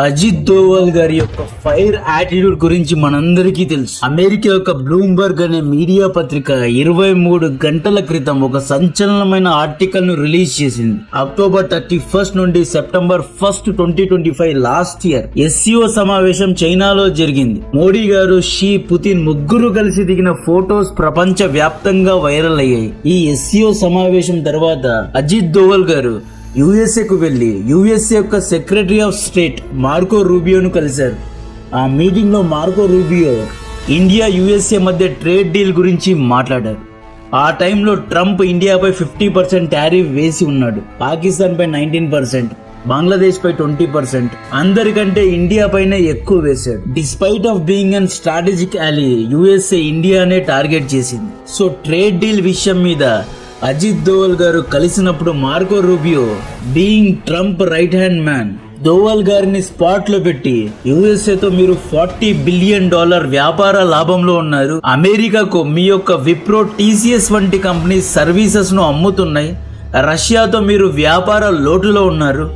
అజిత్ దోవల్ గారి యొక్క fire attitude గురించి మనందరికీ తెలుసు. అమెరికా యొక్క బ్లూంబర్గ్ అనే మీడియా పత్రిక 23 గంటల క్రితం ఒక సంచలనమైన ఆర్టికల్ ను రిలీజ్ చేసింది. అక్టోబర్ 31 నుండి సెప్టెంబర్ 1, 2025 లాస్ట్ ఇయర్ SCO సమావేశం చైనాలో జరిగింది. మోడీ గారు, షీ, పుతిన్ ముగ్గురు కలిసి దిగిన ఫోటోస్ ప్రపంచ వ్యాప్తంగా వైరల్ అయ్యాయి. ఈ SCO సమావేశం తర్వాత అజిత్ దోవల్ గారు USA కు వెళ్లి USA యొక్క సెక్రటరీ ఆఫ్ స్టేట్ మార్కో రూబియోను కలిశారు. ఆ మీటింగ్ లో మార్కో రూబియో ఇండియా USA మధ్య ట్రేడ్ డీల్ గురించి మాట్లాడారు. ఆ టైంలో ట్రంప్ ఇండియాపై 50% టారిఫ్ వేసి ఉన్నాడు, పాకిస్తాన్ పై 19%, బంగ్లాదేశ్ పై 20%, అందరికంటే ఇండియా పైనే ఎక్కువ వేశాడు. Despite of being an strategic ally, USA ఇండియానే టార్గెట్ చేసింది. సో ట్రేడ్ డీల్ విషయం మీద అజిత్ దోవల్ గారు కలిసినప్పుడు Marco Rubio being Trump right hand man Doval గారిని స్పాట్ లో పెట్టి USA తో మీరు $40 బిలియన్ వ్యాపార లాభంలో ఉన్నారు, అమెరికాకు మీ యొక్క విప్రో, TCS వంటి కంపెనీ సర్వీసెస్ ను అమ్ముతున్నాయి, రష్యాతో మీరు వ్యాపార లోటులో ఉన్నారు,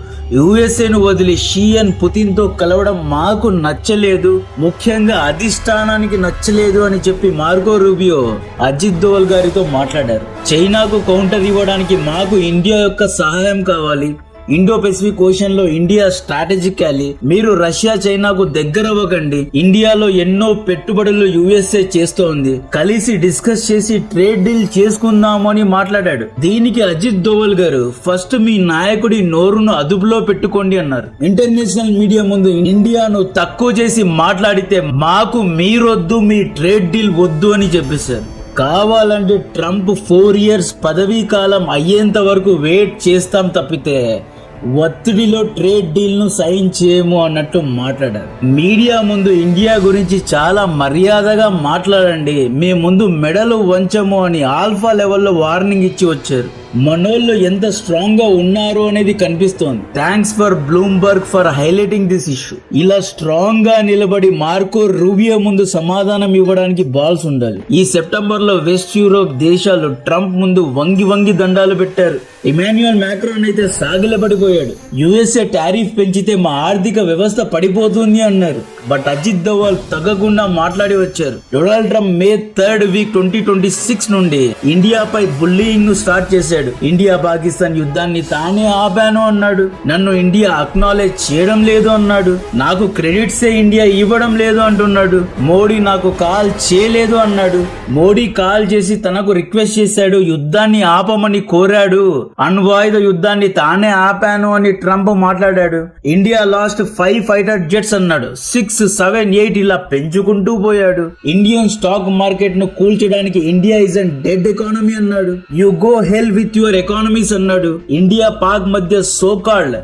USA ను వదిలి షీ అండ్ పుతిన్ తో కలవడం మాకు నచ్చలేదు, ముఖ్యంగా అధిష్టానానికి నచ్చలేదు అని చెప్పి మార్కో రూబియో అజిత్ దోవల్ గారితో మాట్లాడారు. చైనాకు కౌంటర్ ఇవ్వడానికి మాకు ఇండియా యొక్క సహాయం కావాలి, ఇండో పెసిఫిక్ ఓషన్ లో ఇండియా స్ట్రాటజిక్ అలీ, మీరు రష్యా చైనాకు దగ్గర అవ్వకండి, ఇండియాలో ఎన్నో పెట్టుబడులు USA చేస్తోంది, కలిసి డిస్కస్ చేసి ట్రేడ్ డీల్ చేసుకుందాము అని మాట్లాడాడు. దీనికి అజిత్ దోవల్ గారు ఫస్ట్ మీ నాయకుడి నోరును అదుపులో పెట్టుకోండి అన్నారు. ఇంటర్నేషనల్ మీడియా ముందు ఇండియాను తక్కువ చేసి మాట్లాడితే మాకు మీరొద్దు, మీ ట్రేడ్ డీల్ వద్దు అని చెప్పేశారు. కావాలంటే ట్రంప్ 4 ఇయర్స్ పదవీ కాలం అయ్యేంత వరకు వెయిట్ చేస్తాం తప్పితే ఒత్తిడిలో ట్రేడ్ డీల్ ను సైన్ చేయము అన్నట్టు మాట్లాడారు. మీడియా ముందు ఇండియా గురించి చాలా మర్యాదగా మాట్లాడండి, మీ ముందు మెడలు వంచము అని ఆల్ఫా లెవెల్లో వార్నింగ్ ఇచ్చి వచ్చారు. మనోళ్ళు ఎంత స్ట్రాంగ్ గా ఉన్నారు అనేది కనిపిస్తోంది. Thanks for Bloomberg for highlighting this issue. ఇలా స్ట్రాంగ్ గా నిలబడి మార్కో రూబియో ముందు సమాధానం ఇవ్వడానికి బాల్స్ ఉండాలి. ఈ సెప్టెంబర్ లో వెస్ట్ యూరోప్ దేశాలు ట్రంప్ ముందు వంగి వంగి దండాలు పెట్టారు. ఇమాన్యుయల్ మ్యాక్రోన్ అయితే సాగిలపడిపోయాడు. USA టారిఫ్ పెంచితే మా ఆర్థిక వ్యవస్థ పడిపోతుంది అన్నారు. బట్ అజిత్ దోవల్ తగ్గకుండా మాట్లాడి వచ్చారు. డొనాల్డ్ ట్రంప్ May 3 వీక్ 2026 నుండి ఇండియాపై బుల్లీయింగ్ ను స్టార్ట్ చేశాడు. ఇండియా పాకిస్తాన్ యుద్ధాన్ని తానే ఆపాను అన్నాడు. నన్ను ఇండియా అక్నాలెడ్జ్ చేయడం లేదు అన్నాడు. నాకు క్రెడిట్స్ ఇండియా ఇవ్వడం లేదు అంటున్నాడు. మోడీ నాకు కాల్ చేయలేదు అన్నాడు. మోడీ కాల్ చేసి తనకు రిక్వెస్ట్ చేశాడు, యుద్ధాన్ని ఆపమని కోరాడు. అణ్వాయుధ యుద్ధాన్ని తానే ఆపాను అని ట్రంప్ మాట్లాడాడు. ఇండియా లాస్ట్ 5 ఫైటర్ జెట్స్ అన్నాడు. 6, 7, 8 ఇలా పెంచుకుంటూ పోయాడు. ఇండియన్ స్టాక్ మార్కెట్ ను కూల్చడానికి India is an dead economy అన్నాడు. You go hell with your economies అన్నాడు. ఇండియా పాక్ మధ్య సోకాల్డ్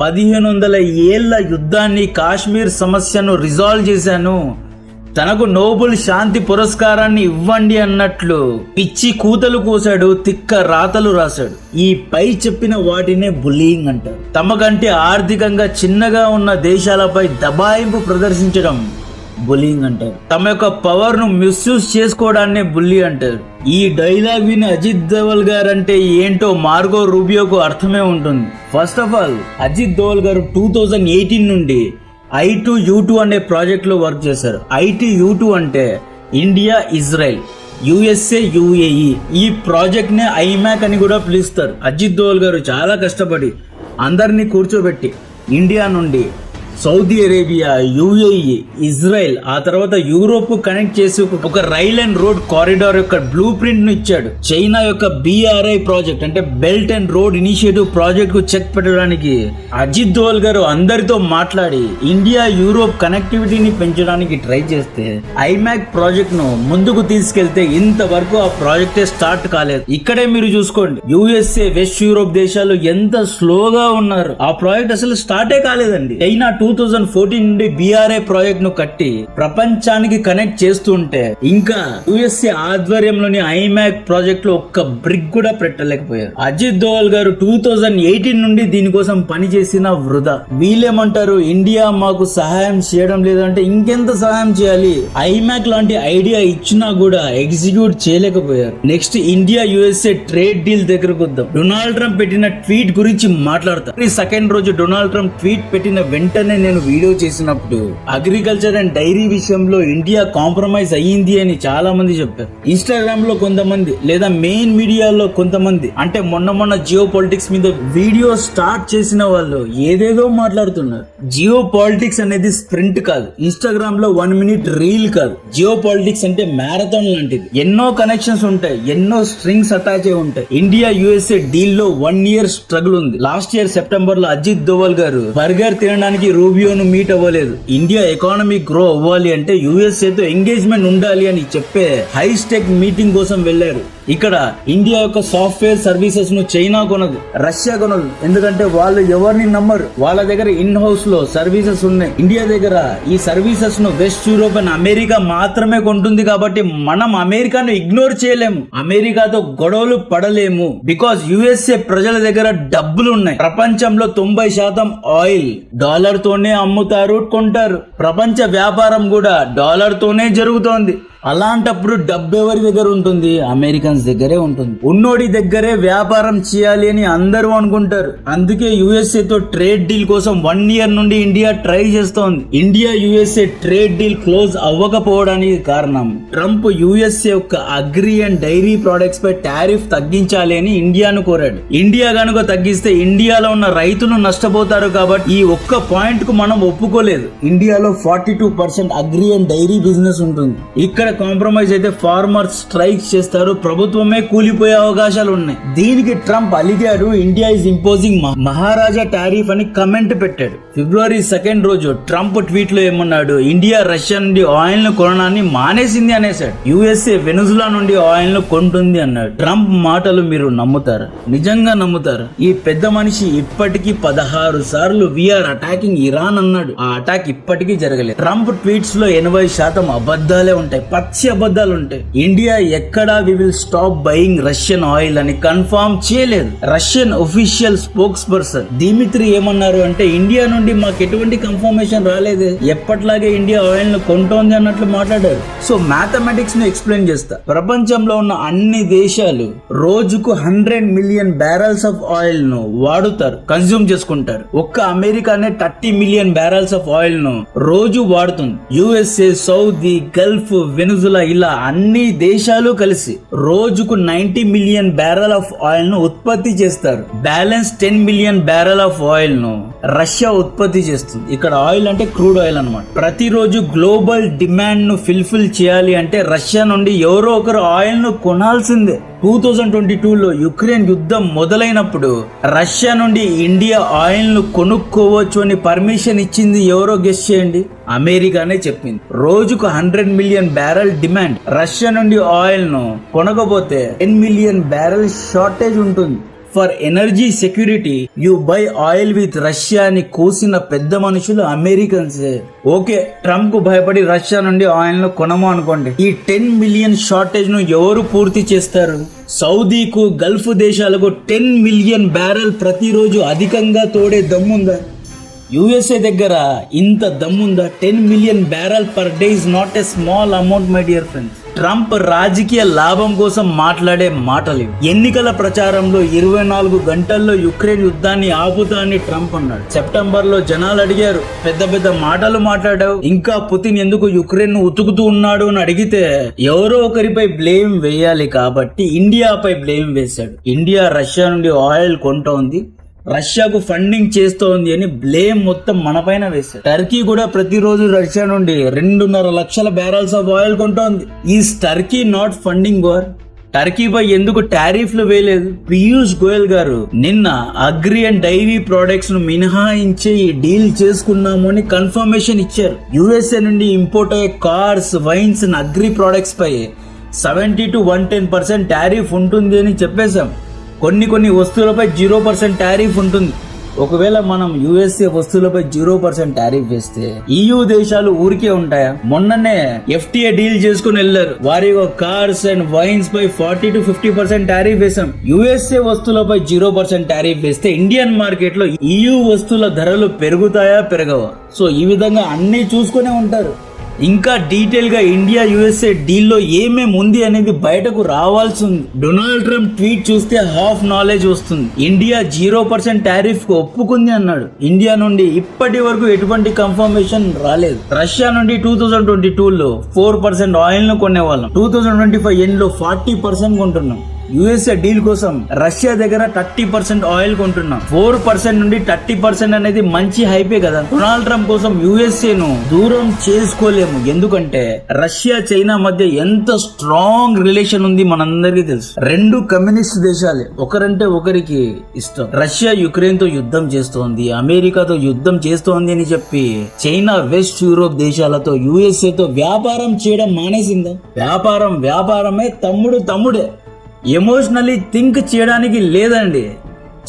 1500 ఏళ్ల యుద్ధాన్ని, కాశ్మీర్ సమస్యను రిజాల్వ్ చేశాను, తనకు నోబెల్ శాంతి పురస్కారాన్ని ఇవ్వండి అన్నట్లు పిచ్చి కూతలు కూశాడు, తిక్క రాతలు రాశాడు. ఈ పై చెప్పిన వాటినే బుల్లీయింగ్ అంటారు. తమకంటే ఆర్థికంగా చిన్నగా ఉన్న దేశాలపై దబాయింపు ప్రదర్శించడం బుల్లీయింగ్ అంటారు. తమ యొక్క పవర్ ను మిస్యూజ్ చేసుకోవడాన్ని బుల్లీ అంటారు. ఈ డైలాగ్ విని అజిత్ దోవల్ గారు అంటే ఏంటో మార్కో రూబియోకు అర్థమే ఉంటుంది. First of all Ajit Doval garu 2018 నుండి I2U2 అనే ప్రాజెక్ట్ లో వర్క్ చేశారు. I2U2 అంటే ఇండియా, ఇజ్రాయెల్, USA, UAE. ఈ ప్రాజెక్ట్ నే ఐమాక్ అని కూడా పిలుస్తారు. అజిత్ దోవల్ గారు చాలా కష్టపడి అందరినీ కూర్చోబెట్టి ఇండియా నుండి సౌదీ అరేబియా, UAE, ఇజ్రాయెల్, ఆ తర్వాత యూరోప్ కు కనెక్ట్ చేసి ఒక రైల్ అండ్ రోడ్ కారిడార్ యొక్క బ్లూ ప్రింట్ ను ఇచ్చాడు. చైనా యొక్క BRI ప్రాజెక్ట్ అంటే belt and road initiative project కు చెక్ పెట్టడానికి అజిత్ దోవల్ గారు అందరితో మాట్లాడి ఇండియా యూరోప్ కనెక్టివిటీని పెంచడానికి ట్రై చేస్తే ఐమాక్ ప్రాజెక్ట్ ను ముందుకు తీసుకెళ్తే ఇంతవరకు ఆ ప్రాజెక్టే స్టార్ట్ కాలేదు. ఇక్కడే మీరు చూసుకోండి, USA, వెస్ట్ యూరోప్ దేశాలు ఎంత స్లోగా ఉన్నారు. ఆ ప్రాజెక్ట్ అసలు స్టార్టే కాలేదండి. చైనా 2014 నుండి BRI ప్రాజెక్ట్ ను కట్టి ప్రపంచానికి కనెక్ట్ చేస్తుంటే ఇంకా USA ఆధ్వర్యంలోని ఐమాక్ ప్రాజెక్ట్ లో ఒక్క బ్రిక్ కూడా పెట్టలేకపోయారు. అజిత్ దోవల్ గారు 2018 నుండి దీనికోసం పనిచేసిన వృధా. వీళ్ళేమంటారు, ఇండియా మాకు సహాయం చేయడం లేదంటే ఇంకెంత సహాయం చేయాలి, ఐమాక్ లాంటి ఐడియా ఇచ్చినా కూడా ఎగ్జిక్యూట్ చేయలేకపోయారు. Next India USA trade deal దగ్గరకు వద్దాం. డొనాల్డ్ ట్రంప్ పెట్టిన ట్వీట్ గురించి మాట్లాడతారు. సెకండ్ రోజు డొనాల్డ్ ట్రంప్ ట్వీట్ పెట్టిన వెంటనే నేను వీడియో చేసినప్పుడు అగ్రికల్చర్ అండ్ డైరీ విషయంలో ఇండియా కాంప్రమైజ్ అయ్యింది అని చాలా మంది చెప్పారు. ఇన్స్టాగ్రామ్ లో కొంతమంది లేదా మెయిన్ మీడియాలో కొంతమంది, అంటే మొన్న జియో పాలిటిక్స్ మీద వీడియో స్టార్ట్ చేసిన వాళ్ళు ఏదేదో మాట్లాడుతున్నారు. జియో పాలిటిక్స్ అనేది స్ప్రింట్ కాదు, ఇన్స్టాగ్రామ్ లో 1 minute రీల్ కాదు. జియో పాలిటిక్స్ అంటే మ్యారథాన్ లాంటిది. ఎన్నో కనెక్షన్స్ ఉంటాయి, ఎన్నో స్ట్రింగ్స్ అటాచ్ అయి ఉంటాయి. ఇండియా యుఎస్ఏ డీల్ లో 1 year స్ట్రగుల్ ఉంది. లాస్ట్ ఇయర్ సెప్టెంబర్ లో అజిత్ దోవల్ గారు బర్గర్ తినడానికి రూబియోను మీట్ అవ్వలేదు. ఇండియా ఎకానమీ గ్రో అవ్వాలి అంటే యుఎస్ఏ తో ఎంగేజ్మెంట్ ఉండాలి అని చెప్పే హై స్టెక్ మీటింగ్ కోసం వెళ్లారు. ఇక్కడ ఇండియా యొక్క సాఫ్ట్వేర్ సర్వీసెస్ ను చైనా కొనదు, రష్యా కొనదు. ఎందుకంటే వాళ్ళు ఎవరిని నమ్మరు. వాళ్ళ దగ్గర ఇన్ హౌస్ లో సర్వీసెస్ ఉన్నాయి. ఇండియా దగ్గర ఈ సర్వీసెస్ ను వెస్ట్ యూరోప్ అండ్ అమెరికా మాత్రమే కొంటుంది. కాబట్టి మనం అమెరికాను ఇగ్నోర్ చేయలేము, అమెరికాతో గొడవలు పడలేము. బికాస్ యుఎస్ఏ ప్రజల దగ్గర డబ్బులు ఉన్నాయి. ప్రపంచంలో 90% ఆయిల్ డాలర్ తోనే అమ్ముతారు, కొంటారు. ప్రపంచ వ్యాపారం కూడా డాలర్ తోనే జరుగుతోంది. అలాంటప్పుడు డబ్బు ఎవరి దగ్గర ఉంటుంది? అమెరికన్స్ దగ్గరే ఉంటుంది. ఉన్నోడి దగ్గరే వ్యాపారం చేయాలి అని అందరూ అనుకుంటారు. అందుకే యుఎస్ఏ తో ట్రేడ్ డీల్ కోసం 1 year నుండి ఇండియా ట్రై చేస్తోంది. India USA trade deal close అవ్వకపోవడానికి కారణం ట్రంప్ యుఎస్ఏ యొక్క అగ్రి అండ్ డైరీ ప్రొడక్ట్స్ పై టారిఫ్ తగ్గించాలి అని ఇండియాను కోరాడు. ఇండియా గనుక తగ్గిస్తే ఇండియాలో ఉన్న రైతులు నష్టపోతారు. కాబట్టి ఈ ఒక్క పాయింట్ కు మనం ఒప్పుకోలేదు. ఇండియాలో 42% అగ్రి అండ్ డైరీ బిజినెస్ ఉంటుంది. ఇక్కడ కాంప్రమైజ్ అయితే ఫార్మర్స్ స్ట్రైక్ చేస్తారు, ప్రభుత్వమే కూలిపోయే అవకాశాలు ఉన్నాయి. దీనికి ట్రంప్ అలిగాడు, India is imposing Maharaja tariff అని కమెంట్ పెట్టాడు. February 2 రోజు ట్రంప్ ట్వీట్ లో ఏమన్నాడు? ఇండియా రష్యా నుండి ఆయిల్ ను కొనడాన్ని మానేసింది అనేసాడు. యుఎస్ఏ వెనుజులా నుండి ఆయిల్ ను కొంటుంది అన్నాడు. ట్రంప్ మాటలు మీరు నమ్ముతారా? నిజంగా నమ్ముతారా? ఈ పెద్ద మనిషి ఇప్పటికీ 16 సార్లు వీఆర్ అటాకింగ్ ఇరాన్ అన్నాడు. ఆ అటాక్ ఇప్పటికీ జరగలేదు. ట్రంప్ ట్వీట్స్ లో 80% అబద్ధాలే ఉంటాయి, పచ్చి అబద్ధాలు ఉంటాయి. ఇండియా ఎక్కడా we will stop buying Russian oil అని కన్ఫర్మ్ చేయలేదు. Russian official spokesperson Dmitry ఏమన్నారు అంటే, ఇండియా నుండి మాకు ఎటువంటి కన్ఫర్మేషన్ రాలేదు, ఎప్పట్లాగే ఇండియా ఆయిల్ ను కొంటోంది అన్నట్లు మాట్లాడారు. సో మ్యాథమెటిక్స్ ను ఎక్స్ప్లెయిన్ చేస్తా. ప్రపంచంలో ఉన్న అన్ని దేశాలు రోజుకు 100 million barrels ఆఫ్ ఆయిల్ ను వాడుతారు, కన్స్యూమ్ చేసుకుంటారు. ఒక్క అమెరికానే 30 million barrels ఆఫ్ ఆయిల్ ను రోజు వాడుతుంది. యుఎస్ఏ, సౌదీ, గల్ఫ్, వెనుజులా ఇలా అన్ని దేశాలు కలిసి రోజుకు 90 million barrel ఆఫ్ ఆయిల్ ను ఉత్పత్తి చేస్తారు. Balance 10 million barrel of oil ను రష్యా ఉత్పత్తి చేస్తుంది. ఇక్కడ ఆయిల్ అంటే క్రూడ్ ఆయిల్ అన్నమాట. ప్రతిరోజు గ్లోబల్ డిమాండ్ ను ఫుల్ఫిల్ చేయాలి అంటే రష్యా నుండి ఎవరో ఒకరు ఆయిల్ ను కొనాల్సిందే. 2022లో యుక్రెయిన్ యుద్ధం మొదలైనప్పుడు రష్యా నుండి ఇండియా ఆయిల్ ను కొనుక్కోవచ్చు అని పర్మిషన్ ఇచ్చింది ఎవరో గెస్ చేయండి? అమెరికానే చెప్పింది. రోజుకు 100 million barrel డిమాండ్. రష్యా నుండి ఆయిల్ ను కొనకపోతే 10 million barrel షార్టేజ్ ఉంటుంది. For energy security you by oil with Russia అని కూసిన పెద్ద మనుషులు అమెరికన్సే. ఓకే, ట్రంప్ కు భయపడి రష్యా నుండి ఆయిల్ ను కొనము అనుకోండి. ఈ 10 million షార్టేజ్ ను ఎవరు పూర్తి చేస్తారు? సౌదీకు, గల్ఫ్ దేశాలకు 10 million barrel ప్రతిరోజు అధికంగా తోడే దమ్ముందా? యుఎస్ఏ దగ్గర ఇంత దమ్ముందా? 10 million barrel per day is not a small amount my dear friends. Trump రాజకీయ లాభం కోసం మాట్లాడే మాటలు. ఎన్నికల ప్రచారంలో 24 గంటల్లో యుక్రెయిన్ యుద్ధాన్ని ఆపుతా అని ట్రంప్ అన్నాడు. సెప్టెంబర్ లో జనాలు అడిగారు, పెద్ద పెద్ద మాటలు మాట్లాడావు, ఇంకా పుతిన్ ఎందుకు యుక్రెయిన్ ను ఉతుకుతూ ఉన్నాడు అని అడిగితే ఎవరో ఒకరిపై బ్లేమ్ వేయాలి కాబట్టి ఇండియాపై బ్లేమ్ వేశాడు. ఇండియా రష్యా నుండి ఆయిల్ కొంటోంది, రష్యాకు ఫండింగ్ చేస్తోంది అని బ్లేమ్ మొత్తం మన పైన వేశారు. టర్కీ కూడా ప్రతిరోజు రష్యా నుండి 2.5 లక్షల barrels ఆఫ్ ఆయిల్ కొంటోంది. Is Turkey not funding war? టర్కీపై ఎందుకు టారిఫ్లు వేయలేదు? పీయూష్ గోయల్ గారు నిన్న అగ్రి అండ్ డైరీ ప్రొడక్ట్స్ ను మినహాయించి డీల్ చేసుకున్నాము అని కన్ఫర్మేషన్ ఇచ్చారు. యుఎస్ఏ నుండి ఇంపోర్ట్ అయ్యే cars, wines and agri products పై 70 to 110% టారిఫ్ ఉంటుంది అని చెప్పేశాం. కొన్ని వస్తువులపై 0% టారిఫ్ ఉంటుంది. ఒకవేళ మనం యుఎస్ఏ వస్తువులపై 0% టారిఫ్ వేస్తే EU దేశాలు ఊరికే ఉంటాయా? మొన్ననే FTA డీల్ చేసుకుని వెళ్లారు. వారి కార్స్ అండ్ వైన్స్ పై 40 to 50% టారిఫ్ వేసాం. యుఎస్ఏ వస్తువులపై 0% టారిఫ్ వేస్తే ఇండియన్ మార్కెట్ లో EU వస్తువుల ధరలు పెరుగుతాయా, పెరగవా? సో ఈ విధంగా అన్ని చూసుకునే ఉంటారు. ఇంకా డీటెయిల్ గా ఇండియా యుఎస్ఏ డీల్ లో ఏమేమి ఉంది అనేది బయటకు రావాల్సి ఉంది. డొనాల్డ్ ట్రంప్ ట్వీట్ చూస్తే హాఫ్ నాలెడ్జ్ వస్తుంది. ఇండియా 0% టారిఫ్ కు ఒప్పుకుంది అన్నాడు. ఇండియా నుండి ఇప్పటి వరకు ఎటువంటి కన్ఫర్మేషన్ రాలేదు. రష్యా నుండి 2022లో 4% ఆయిల్ ను కొనేవాళ్ళం, 2025 ఎండ్ లో 40% కొంటున్నాం. యుఎస్ఏ డీల్ కోసం రష్యా దగ్గర 30% ఆయిల్ కొంటున్నాం. 4% నుండి 30% అనేది మంచి హైపే కదా. డొనాల్డ్ ట్రంప్ కోసం యుఎస్ఏ ను దూరం చేసుకోలేము, ఎందుకంటే రష్యా చైనా మధ్య ఎంత స్ట్రాంగ్ రిలేషన్ ఉంది మనందరికీ తెలుసు. రెండు కమ్యూనిస్ట్ దేశాలే, ఒకరంటే ఒకరికి ఇష్టం. రష్యా యుక్రెయిన్ తో యుద్ధం చేస్తోంది, అమెరికాతో యుద్ధం చేస్తోంది అని చెప్పి చైనా వెస్ట్ యూరోప్ దేశాలతో యుఎస్ఏ తో వ్యాపారం చేయడం మానేసిందా? వ్యాపారమే, తమ్ముడే. ఎమోషనల్లీ థింక్ చేయడానికి లేదండి.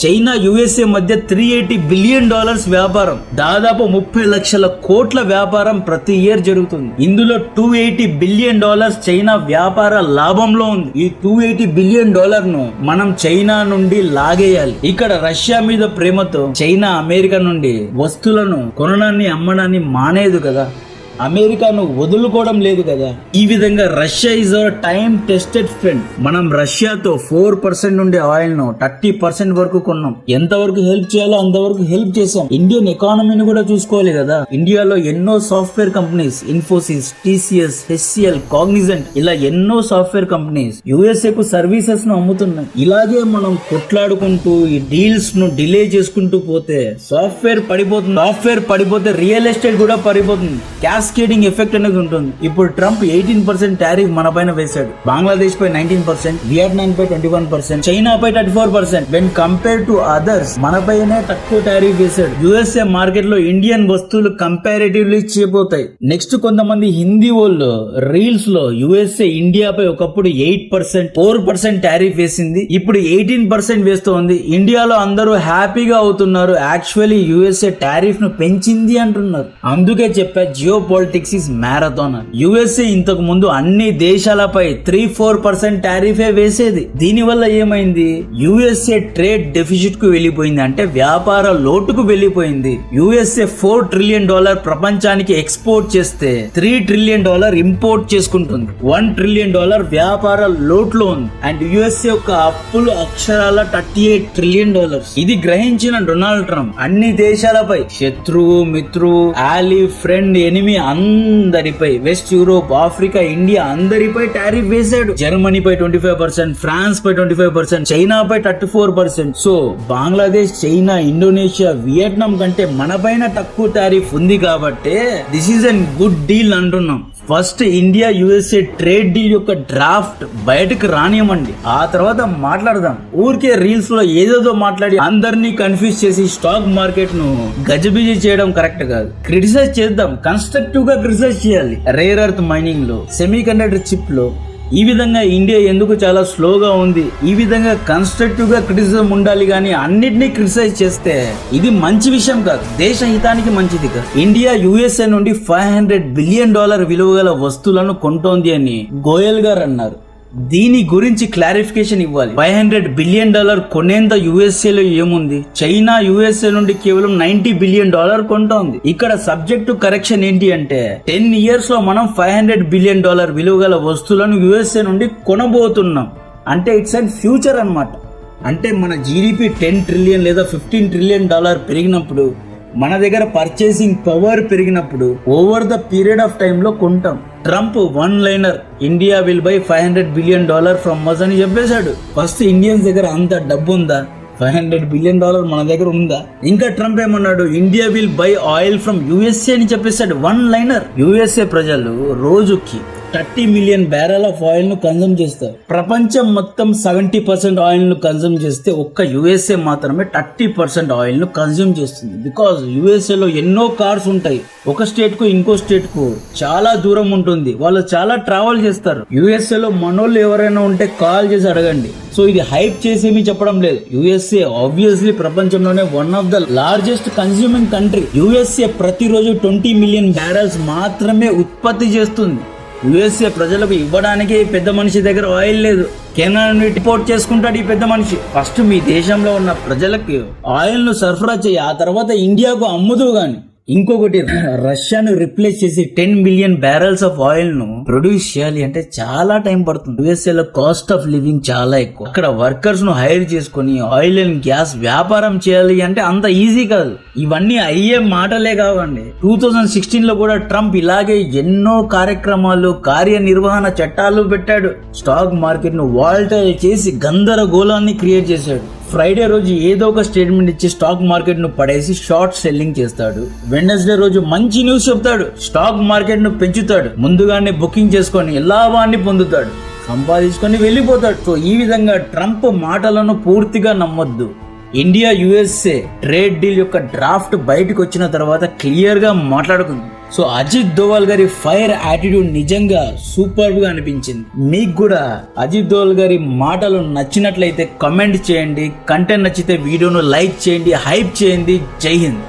చైనా యుఎస్ఏ మధ్య $380 బిలియన్ వ్యాపారం, దాదాపు 30 లక్షల కోట్ల వ్యాపారం ప్రతి ఇయర్ జరుగుతుంది. ఇందులో $280 బిలియన్ చైనా వ్యాపార లాభంలో ఉంది. ఈ $280 బిలియన్ ను మనం చైనా నుండి లాగేయాలి. ఇక్కడ రష్యా మీద ప్రేమతో చైనా అమెరికా నుండి వస్తువులను కొనడాన్ని అమ్మడాన్ని మానేదు కదా, అమెరికాను వదులుకోవడం లేదు కదా. ఈ విధంగా Russia is our time tested friend. మనం రష్యాతో 4% నుండి ఆయిల్ ను 30% వరకు కొన్నాం. ఎంతవరకు హెల్ప్ చేయాలో అంతవరకు హెల్ప్ చేసాం. ఇండియన్ ఎకానమీని కూడా చూసుకోవాలి కదా. ఇండియాలో ఎన్నో software companies, Infosys, TCS, HCl, Cognizant, ఇలా ఎన్నో సాఫ్ట్వేర్ కంపెనీస్ యుఎస్ఏ కు సర్వీసెస్ ను అమ్ముతున్నాయి. ఇలాగే మనం కొట్లాడుకుంటూ ఈ డీల్స్ ను డిలే చేసుకుంటూ పోతే సాఫ్ట్వేర్ పడిపోతే రియల్ ఎస్టేట్ కూడా పడిపోతుంది. క్యాస్కేడింగ్ ఎఫెక్ట్ అనేది ఉంటుంది. ఇప్పుడు ట్రంప్ 18% టారిఫ్ మన పైన వేశాడు. బంగ్లాదేశ్ పై 19%, వియట్నాం పై 21%, చైనా పై 34%. వెన్ కంపేర్ టు అదర్స్ మనపైనే తక్కువ టారిఫ్ వేశాడు. యుఎస్ఏ మార్కెట్ లో ఇండియన్ వస్తువులు కంపారిటివ్లీ చేపోతాయి. నెక్స్ట్ కొంతమంది హిందీ వాళ్ళు రీల్స్ లో యుఎస్ఏ ఇండియాపై ఒకప్పుడు 8%, 4% టారిఫ్ వేసింది, ఇప్పుడు 18% వేస్తోంది. ఇండియాలో అందరూ హ్యాపీగా అవుతున్నారు. యాక్చువల్లీ యుఎస్ఏ టారిఫ్ ను పెంచింది అంటున్నారు. అందుకే చెప్పా, geo politics is marathon. USA ఇంతకు ముందు అన్ని దేశాలపై 3-4% టారిఫే వేసేది. దీని వల్ల ఏమైంది? యుఎస్ఏ ట్రేడ్ డెఫిసిట్ కు వెళ్ళిపోయింది, అంటే వ్యాపార లోటుకు వెళ్ళిపోయింది. యుఎస్ఏ $4 ట్రిలియన్ ప్రపంచానికి ఎక్స్పోర్ట్ చేస్తే $3 ట్రిలియన్ ఇంపోర్ట్ చేసుకుంటుంది. $1 ట్రిలియన్ వ్యాపార లోట్లో ఉంది. అండ్ యుఎస్ఏ యొక్క అప్పులు అక్షరాల $38 ట్రిలియన్. ఇది గ్రహించిన డొనాల్డ్ ట్రంప్ అన్ని దేశాలపై, శత్రువు, మిత్రువు, ఆలీ, ఫ్రెండ్, ఎనిమి అందరిపై, వెస్ట్ యూరోప్, ఆఫ్రికా, ఇండియా అందరిపై టారిఫ్ వేశాడు. జర్మనీ పై 25%, ఫ్రాన్స్ పై 25%, చైనా పై 34%. So Bangladesh, China, Indonesia, Vietnam కంటే మన పైన తక్కువ టారిఫ్ ఉంది కాబట్టి this is an good deal అంటున్నాం. First India USA trade deal యొక్క డ్రాఫ్ట్ బయటకు రానియమండి, ఆ తర్వాత మాట్లాడదాం. ఊరికే రీల్స్ లో ఏదేదో మాట్లాడి అందరినీ కన్ఫ్యూజ్ చేసి స్టాక్ మార్కెట్ ను గజిబిజి చేయడం కరెక్ట్ కాదు. క్రిటిసైజ్ చేద్దాం, కన్స్ట్రక్టివ్ గా క్రిటిసైజ్ చేయాలి. రేర్ ఎర్త్ మైనింగ్ లో, సెమీ కండక్టర్ చిప్ లో ఈ విధంగా ఇండియా ఎందుకు చాలా స్లోగా ఉంది, ఈ విధంగా కన్స్ట్రక్టివ్ గా క్రిటిసిజం ఉండాలి. కానీ అన్నిటినీ క్రిటిసైజ్ చేస్తే ఇది మంచి విషయం కాదు, దేశ హితానికి మంచిది కాదు. ఇండియా యుఎస్ఏ నుండి $500 బిలియన్ విలువ గల వస్తువులను కొంటోంది అని గోయల్ గారు అన్నారు. దీని గురించి క్లారిఫికేషన్ ఇవ్వాలి. $500 బిలియన్ కొనేంత యుఎస్ఏ లో ఏముంది? చైనా యుఎస్ఏ నుండి కేవలం $90 బిలియన్ కొంటోంది. ఇక్కడ సబ్జెక్టు కరెక్షన్ ఏంటి అంటే 10 ఇయర్స్ లో మనం $500 బిలియన్ విలువ గల వస్తువులను యుఎస్ఏ నుండి కొనబోతున్నాం. అంటే ఇట్స్ అండ్ ఫ్యూచర్ అన్నమాట. అంటే మన జీడిపి 10 ట్రిలియన్ లేదా $15 ట్రిలియన్ పెరిగినప్పుడు, మన దగ్గర పర్చేసింగ్ పవర్ పెరిగినప్పుడు over the period of time లో కొంటాం. Trump one liner, India will buy $500 billion from us అని చెప్పేశాడు. ఫస్ట్ ఇండియన్స్ దగ్గర అంత డబ్బు ఉందా? $500 బిలియన్ మన దగ్గర ఉందా? ఇంకా ట్రంప్ ఏమన్నాడు? India will by oil from USA అని చెప్పేశాడు. One liner. యుఎస్ఏ ప్రజలు రోజుకి 30 మిలియన్ బ్యారెల్ ఆఫ్ ఆయిల్ ను కన్జ్యూమ్ చేస్తారు. ప్రపంచం మొత్తం 70% ఆయిల్ ను కన్జ్యూమ్ చేస్తే ఒక్క యుఎస్ఏ మాత్రమే 30% ఆయిల్ ను కన్జ్యూమ్ చేస్తుంది. బికాజ్ యుఎస్ఏ లో ఎన్నో కార్స్ ఉంటాయి. ఒక స్టేట్ కు ఇంకో స్టేట్ కు చాలా దూరం ఉంటుంది. వాళ్ళు చాలా ట్రావెల్ చేస్తారు. యుఎస్ఏ లో మనోళ్ళు ఎవరైనా ఉంటే కాల్ చేసి అడగండి. సో ఇది హైప్ చేసేమి చెప్పడం లేదు. యుఎస్ఏ ఆబ్వియస్లీ ప్రపంచంలోనే one of the largest consuming country. USA ప్రతిరోజు 20 మిలియన్ బ్యారెల్స్ మాత్రమే ఉత్పత్తి చేస్తుంది. యుఎస్ఏ ప్రజలకు ఇవ్వడానికి పెద్ద మనిషి దగ్గర ఆయిల్ లేదు. కెనడా నుండి ఇంపోర్ట్ చేసుకుంటాడు ఈ పెద్ద మనిషి. ఫస్ట్ మీ దేశంలో ఉన్న ప్రజలకు ఆయిల్ ను సరఫరా చేయి, ఆ తర్వాత ఇండియాకు అమ్ముదు గాని. ఇంకొకటి రష్యాను రిప్లేస్ చేసి 10 మిలియన్ బ్యారెల్స్ ఆఫ్ ఆయిల్ ను ప్రొడ్యూస్ చేయాలి అంటే చాలా టైం పడుతుంది. యుఎస్ఏ లో కాస్ట్ ఆఫ్ లివింగ్ చాలా ఎక్కువ. అక్కడ వర్కర్స్ ను హైర్ చేసుకుని ఆయిల్ అండ్ గ్యాస్ వ్యాపారం చేయాలి అంటే అంత ఈజీ కాదు. ఇవన్నీ అయ్యే మాటలే కావండి. 2016 లో కూడా ట్రంప్ ఇలాగే ఎన్నో కార్యక్రమాలు, కార్యనిర్వహణ చట్టాలు పెట్టాడు. స్టాక్ మార్కెట్ ను వాల్టైల్ చేసి గందరగోళాన్ని క్రియేట్ చేశాడు. ఫ్రైడే రోజు ఏదో ఒక స్టేట్మెంట్ ఇచ్చి స్టాక్ మార్కెట్ ను పడేసి షార్ట్ సెల్లింగ్ చేస్తాడు. వెడ్నెస్డే రోజు మంచి న్యూస్ చెప్తాడు, స్టాక్ మార్కెట్ ను పెంచుతాడు, ముందుగానే బుకింగ్ చేసుకొని లాభాన్ని పొందుతాడు, సంపాదించుకొని వెళ్ళిపోతాడు. సో ఈ విధంగా ట్రంప్ మాటలను పూర్తిగా నమ్మొద్దు. ఇండియా యుఎస్ఏ ట్రేడ్ డీల్ యొక్క డ్రాఫ్ట్ బయటకు వచ్చిన తర్వాత క్లియర్ గా మాట్లాడుకుంది. సో అజిత్ దోవల్ గారి ఫైర్ యాటిట్యూడ్ నిజంగా సూపర్ గా అనిపించింది. మీకు కూడా అజిత్ దోవల్ గారి మాటలు నచ్చినట్లయితే కమెంట్ చేయండి. కంటెంట్ నచ్చితే వీడియోను లైక్ చేయండి, హైప్ చేయండి. జై హింద్.